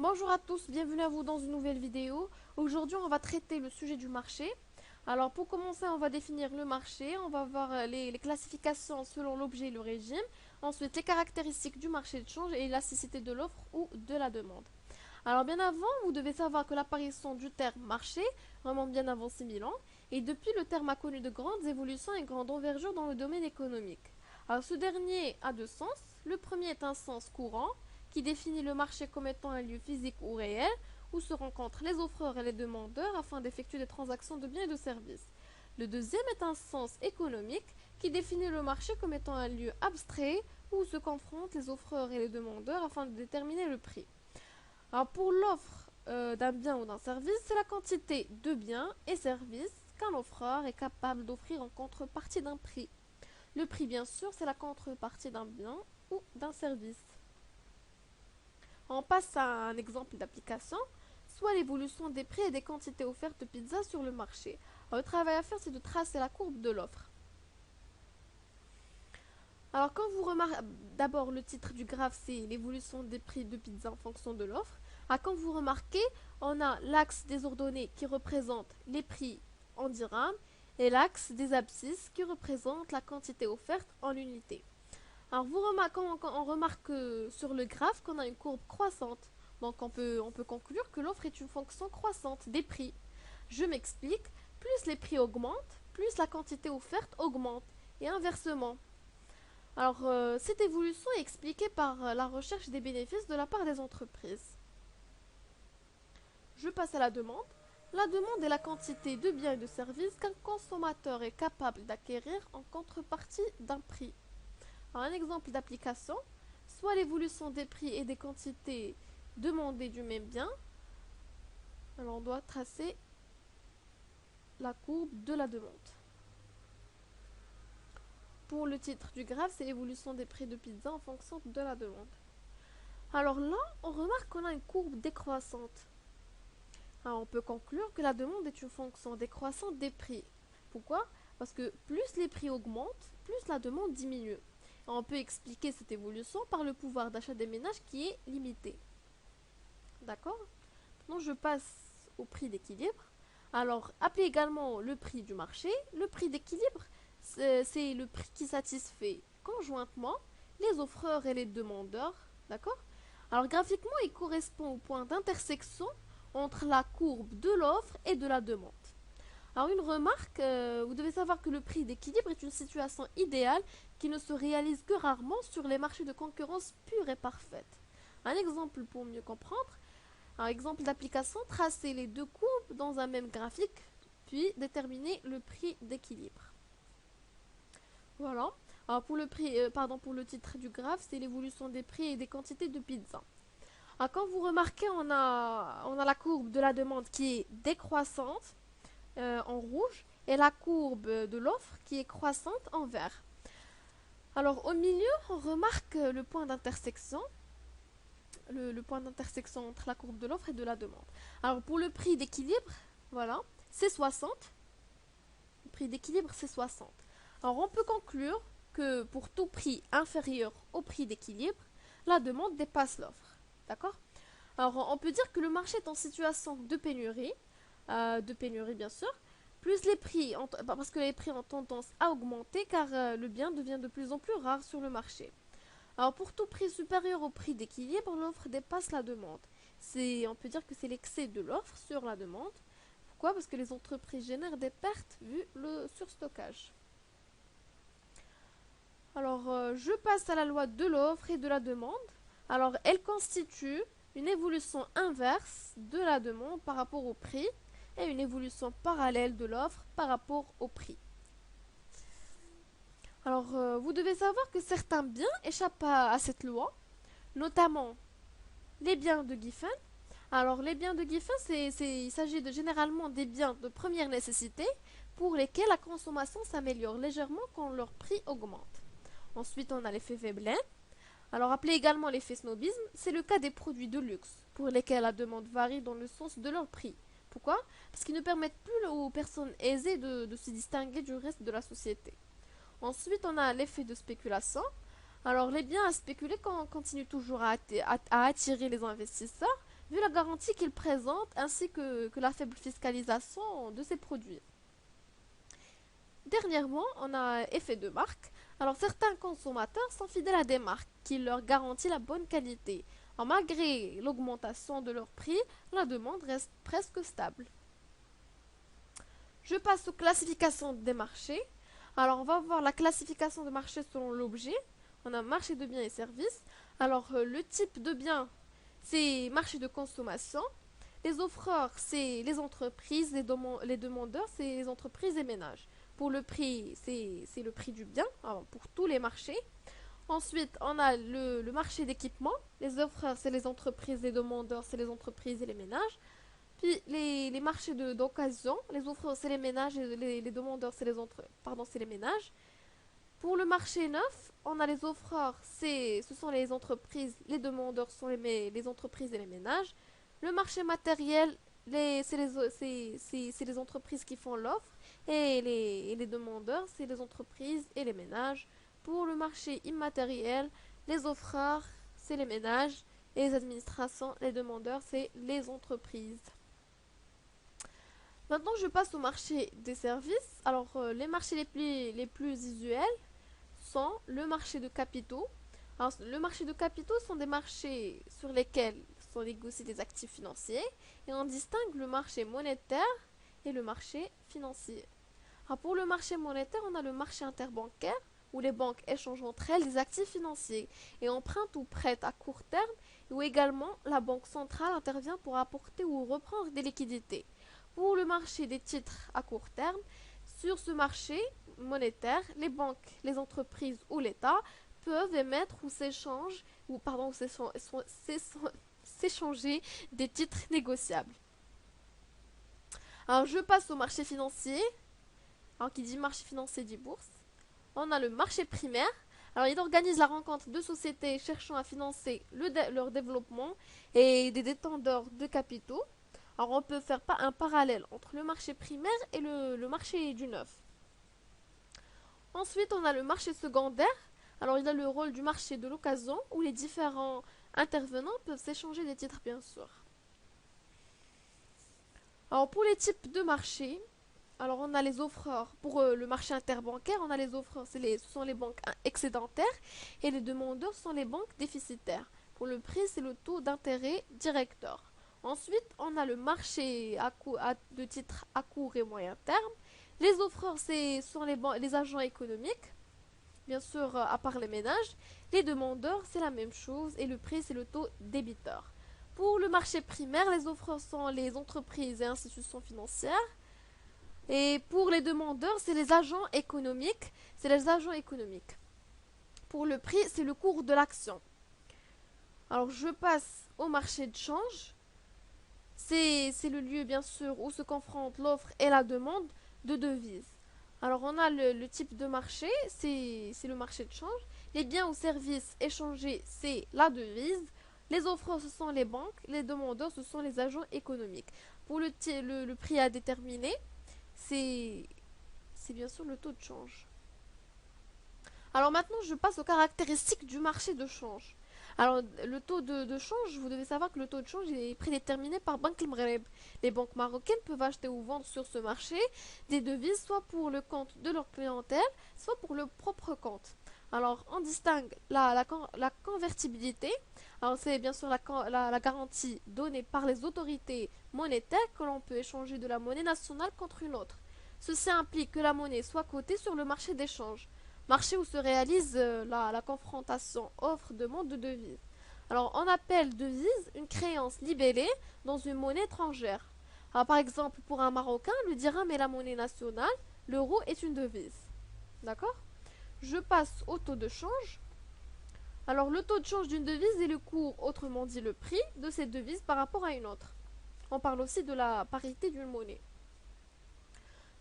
Bonjour à tous, bienvenue à vous dans une nouvelle vidéo. Aujourd'hui, on va traiter le sujet du marché. Alors, pour commencer, on va définir le marché. On va voir les classifications selon l'objet et le régime. Ensuite, les caractéristiques du marché de change et l'élasticité de l'offre ou de la demande. Alors, bien avant, vous devez savoir que l'apparition du terme marché remonte bien avant 6000 ans. Et depuis, le terme a connu de grandes évolutions et grande envergure dans le domaine économique. Alors, ce dernier a deux sens. Le premier est un sens courant qui définit le marché comme étant un lieu physique ou réel où se rencontrent les offreurs et les demandeurs afin d'effectuer des transactions de biens et de services. Le deuxième est un sens économique qui définit le marché comme étant un lieu abstrait où se confrontent les offreurs et les demandeurs afin de déterminer le prix. Alors pour l'offre d'un bien ou d'un service, c'est la quantité de biens et services qu'un offreur est capable d'offrir en contrepartie d'un prix. Le prix, bien sûr, c'est la contrepartie d'un bien ou d'un service. On passe à un exemple d'application, soit l'évolution des prix et des quantités offertes de pizza sur le marché. Alors, le travail à faire, c'est de tracer la courbe de l'offre. Alors, quand vous remarquez, d'abord le titre du graphe, c'est l'évolution des prix de pizza en fonction de l'offre. Alors, quand vous remarquez, on a l'axe des ordonnées qui représente les prix en dirhams et l'axe des abscisses qui représente la quantité offerte en unités. Alors, on remarque sur le graphe qu'on a une courbe croissante. Donc, on peut conclure que l'offre est une fonction croissante des prix. Je m'explique, plus les prix augmentent, plus la quantité offerte augmente, et inversement. Alors, cette évolution est expliquée par la recherche des bénéfices de la part des entreprises. Je passe à la demande. La demande est la quantité de biens et de services qu'un consommateur est capable d'acquérir en contrepartie d'un prix. Alors, un exemple d'application, soit l'évolution des prix et des quantités demandées du même bien. Alors, on doit tracer la courbe de la demande. Pour le titre du graphe, c'est l'évolution des prix de pizza en fonction de la demande. Alors là, on remarque qu'on a une courbe décroissante. Alors, on peut conclure que la demande est une fonction décroissante des prix. Pourquoi? Parce que plus les prix augmentent, plus la demande diminue. On peut expliquer cette évolution par le pouvoir d'achat des ménages qui est limité. D'accord? Maintenant, je passe au prix d'équilibre. Alors, appelé également le prix du marché, le prix d'équilibre, c'est le prix qui satisfait conjointement les offreurs et les demandeurs. D'accord? Alors, graphiquement, il correspond au point d'intersection entre la courbe de l'offre et de la demande. Alors, une remarque, vous devez savoir que le prix d'équilibre est une situation idéale qui ne se réalise que rarement sur les marchés de concurrence pure et parfaite. Un exemple pour mieux comprendre, un exemple d'application, tracer les deux courbes dans un même graphique, puis déterminer le prix d'équilibre. Voilà. Alors pour le titre du graphe, c'est l'évolution des prix et des quantités de pizza. Alors quand vous remarquez, on a la courbe de la demande qui est décroissante en rouge et la courbe de l'offre qui est croissante en vert. Alors au milieu, on remarque le point d'intersection, le point d'intersection entre la courbe de l'offre et de la demande. Alors pour le prix d'équilibre, voilà, c'est 60. Le prix d'équilibre, c'est 60. Alors on peut conclure que pour tout prix inférieur au prix d'équilibre, la demande dépasse l'offre. D'accord? Alors on peut dire que le marché est en situation de pénurie bien sûr, plus les prix, parce que les prix ont tendance à augmenter car le bien devient de plus en plus rare sur le marché. Alors pour tout prix supérieur au prix d'équilibre, l'offre dépasse la demande. On peut dire que c'est l'excès de l'offre sur la demande. Pourquoi? Parce que les entreprises génèrent des pertes vu le surstockage. Alors je passe à la loi de l'offre et de la demande. Alors elle constitue une évolution inverse de la demande par rapport au prix et une évolution parallèle de l'offre par rapport au prix. Alors, vous devez savoir que certains biens échappent à cette loi, notamment les biens de Giffen. Alors, les biens de Giffen, il s'agit généralement des biens de première nécessité pour lesquels la consommation s'améliore légèrement quand leur prix augmente. Ensuite, on a l'effet Veblen. Alors, appelé également l'effet snobisme, c'est le cas des produits de luxe pour lesquels la demande varie dans le sens de leur prix. Pourquoi? Parce qu'ils ne permettent plus aux personnes aisées de se distinguer du reste de la société. Ensuite, on a l'effet de spéculation. Alors, les biens à spéculer continuent toujours à attirer les investisseurs, vu la garantie qu'il présente ainsi que la faible fiscalisation de ses produits. Dernièrement, on a effet de marque. Alors certains consommateurs sont fidèles à des marques qui leur garantissent la bonne qualité. Alors, malgré l'augmentation de leur prix, la demande reste presque stable. Je passe aux classifications des marchés. Alors on va voir la classification de marché selon l'objet. On a marché de biens et services. Alors le type de bien, c'est marché de consommation. Les offreurs, c'est les entreprises. Les demandeurs, c'est les entreprises et ménages. Pour le prix, c'est le prix du bien, alors, pour tous les marchés. Ensuite, on a le marché d'équipement. Les offreurs, c'est les entreprises. Les demandeurs, c'est les entreprises et les ménages. Puis les marchés d'occasion, les offreurs c'est les ménages et les demandeurs c'est c'est les ménages. Pour le marché neuf, on a les offreurs, ce sont les entreprises, les demandeurs sont les entreprises et les ménages. Le marché matériel, c'est les entreprises qui font l'offre et les demandeurs, c'est les entreprises et les ménages. Pour le marché immatériel, les offreurs, c'est les ménages et les administrations, les demandeurs, c'est les entreprises. Maintenant, je passe au marché des services. Alors, les marchés les plus usuels sont le marché de capitaux. Alors, le marché de capitaux sont des marchés sur lesquels sont négociés des actifs financiers et on distingue le marché monétaire et le marché financier. Alors, pour le marché monétaire, on a le marché interbancaire où les banques échangent entre elles des actifs financiers et empruntent ou prêtent à court terme et où également la banque centrale intervient pour apporter ou reprendre des liquidités. Pour le marché des titres à court terme, sur ce marché monétaire, les banques, les entreprises ou l'État peuvent émettre ou s'échanger des titres négociables. Alors je passe au marché financier. Alors qui dit marché financier dit bourse. On a le marché primaire. Alors il organise la rencontre de sociétés cherchant à financer leur développement et des détenteurs de capitaux. Alors on peut faire un parallèle entre le marché primaire et le marché du neuf. Ensuite, on a le marché secondaire. Alors il a le rôle du marché de l'occasion où les différents intervenants peuvent s'échanger des titres, bien sûr. Alors pour les types de marchés, alors on a les offreurs. Pour le marché interbancaire, on a les offreurs, ce sont les banques excédentaires et les demandeurs sont les banques déficitaires. Pour le prix, c'est le taux d'intérêt directeur. Ensuite, on a le marché de titres à court et moyen terme. Les offreurs, ce sont les agents économiques, bien sûr, à part les ménages. Les demandeurs, c'est la même chose et le prix, c'est le taux débiteur. Pour le marché primaire, les offreurs sont les entreprises et institutions financières. Et pour les demandeurs, c'est les agents économiques. C'est les agents économiques. Pour le prix, c'est le cours de l'action. Alors, je passe au marché de change. C'est le lieu, bien sûr, où se confrontent l'offre et la demande de devises. Alors, on a le type de marché, c'est le marché de change. Les biens ou services échangés, c'est la devise. Les offreurs, ce sont les banques. Les demandeurs, ce sont les agents économiques. Pour le prix à déterminer, c'est bien sûr le taux de change. Alors maintenant, je passe aux caractéristiques du marché de change. Alors, le taux de change, vous devez savoir que le taux de change est prédéterminé par Banque Maghreb. Les banques marocaines peuvent acheter ou vendre sur ce marché des devises, soit pour le compte de leur clientèle, soit pour le propre compte. Alors, on distingue la convertibilité. Alors, c'est bien sûr la garantie donnée par les autorités monétaires que l'on peut échanger de la monnaie nationale contre une autre. Ceci implique que la monnaie soit cotée sur le marché d'échange, marché où se réalise la confrontation offre-demande de devises. Alors, on appelle devise une créance libellée dans une monnaie étrangère. Alors, par exemple, pour un Marocain, le dirham est la monnaie nationale, l'euro est une devise. D'accord? Je passe au taux de change. Alors, le taux de change d'une devise est le cours, autrement dit le prix, de cette devise par rapport à une autre. On parle aussi de la parité d'une monnaie.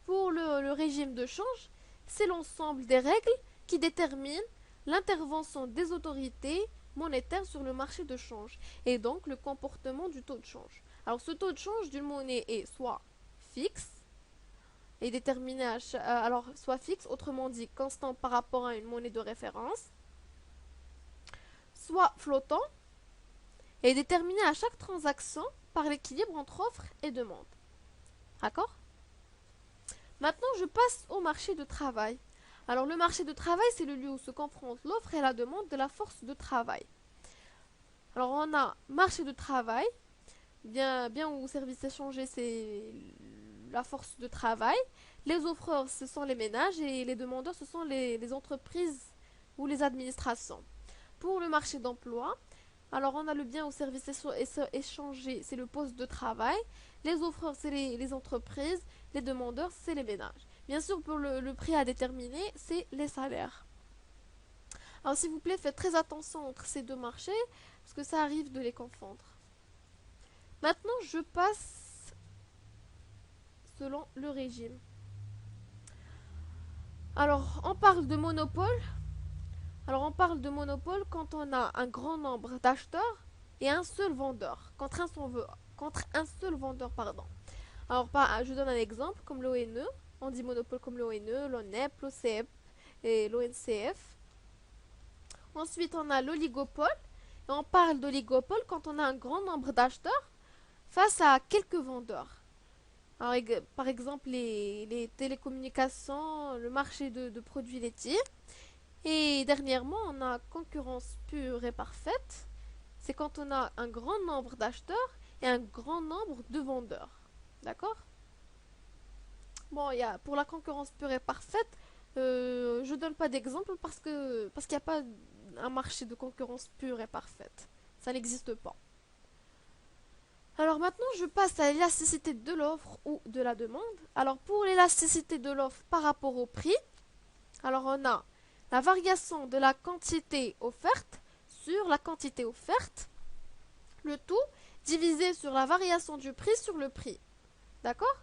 Pour le régime de change, c'est l'ensemble des règles qui déterminent l'intervention des autorités monétaires sur le marché de change et donc le comportement du taux de change. Alors ce taux de change d'une monnaie est soit fixe et déterminé alors soit fixe, autrement dit constant par rapport à une monnaie de référence, soit flottant est déterminé à chaque transaction par l'équilibre entre offre et demande. D'accord? Maintenant, je passe au marché de travail. Alors, le marché de travail, c'est le lieu où se confrontent l'offre et la demande de la force de travail. Alors, on a marché de travail, bien ou service échangé, c'est la force de travail. Les offreurs, ce sont les ménages et les demandeurs, ce sont les entreprises ou les administrations. Pour le marché d'emploi, alors on a le bien ou service échangé, c'est le poste de travail. Les offreurs, c'est les entreprises. Les demandeurs, c'est les ménages. Bien sûr, pour le prix à déterminer, c'est les salaires. Alors s'il vous plaît, faites très attention entre ces deux marchés, parce que ça arrive de les confondre. Maintenant, je passe selon le régime. Alors, on parle de monopole. Alors, on parle de monopole quand on a un grand nombre d'acheteurs et un seul vendeur. Contre un seul vendeur, pardon. Alors, je donne un exemple, comme l'ONE. On dit monopole comme l'ONE, l'ONEP, l'OCEP et l'ONCF. Ensuite, on a l'oligopole. Et on parle d'oligopole quand on a un grand nombre d'acheteurs face à quelques vendeurs. Alors, par exemple, les télécommunications, le marché de produits laitiers. Et dernièrement, on a concurrence pure et parfaite. C'est quand on a un grand nombre d'acheteurs et un grand nombre de vendeurs. D'accord? Bon, pour la concurrence pure et parfaite, je donne pas d'exemple parce qu'il n'y a pas un marché de concurrence pure et parfaite. Ça n'existe pas. Alors maintenant, je passe à l'élasticité de l'offre ou de la demande. Alors pour l'élasticité de l'offre par rapport au prix, alors on a la variation de la quantité offerte sur la quantité offerte, le tout divisé sur la variation du prix sur le prix. D'accord?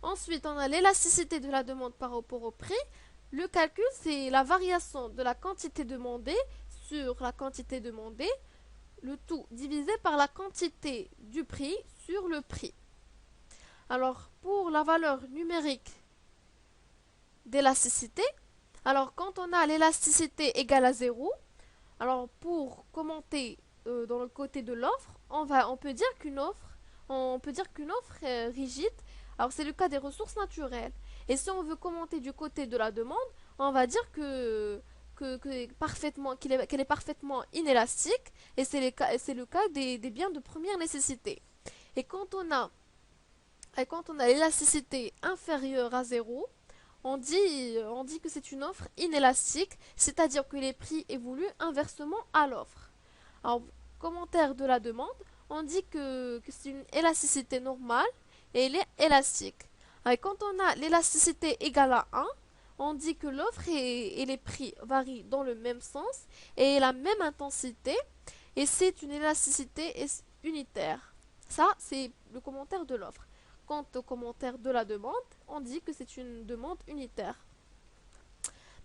Ensuite, on a l'élasticité de la demande par rapport au prix. Le calcul, c'est la variation de la quantité demandée sur la quantité demandée, le tout divisé par la quantité du prix sur le prix. Alors, pour la valeur numérique d'élasticité, alors quand on a l'élasticité égale à 0, alors pour commenter dans le côté de l'offre, on peut dire qu'une offre est rigide. Alors c'est le cas des ressources naturelles. Et si on veut commenter du côté de la demande, on va dire qu'elle est parfaitement inélastique. Et c'est le cas des biens de première nécessité. Et quand on a l'élasticité inférieure à 0, on dit que c'est une offre inélastique, c'est-à-dire que les prix évoluent inversement à l'offre. Alors, commentaire de la demande, on dit que c'est une élasticité normale et elle est élastique. Alors, quand on a l'élasticité égale à 1, on dit que l'offre et les prix varient dans le même sens et la même intensité et c'est une élasticité unitaire. Ça, c'est le commentaire de l'offre. Quant au commentaire de la demande, on dit que c'est une demande unitaire.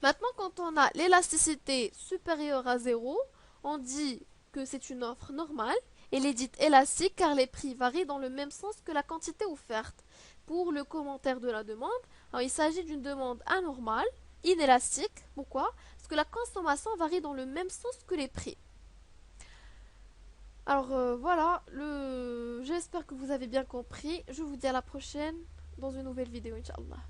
Maintenant, quand on a l'élasticité supérieure à 0, on dit que c'est une offre normale. Elle est dite élastique car les prix varient dans le même sens que la quantité offerte. Pour le commentaire de la demande, alors il s'agit d'une demande anormale, inélastique. Pourquoi? Parce que la consommation varie dans le même sens que les prix. Alors voilà, j'espère que vous avez bien compris. Je vous dis à la prochaine dans une nouvelle vidéo, Inch'Allah.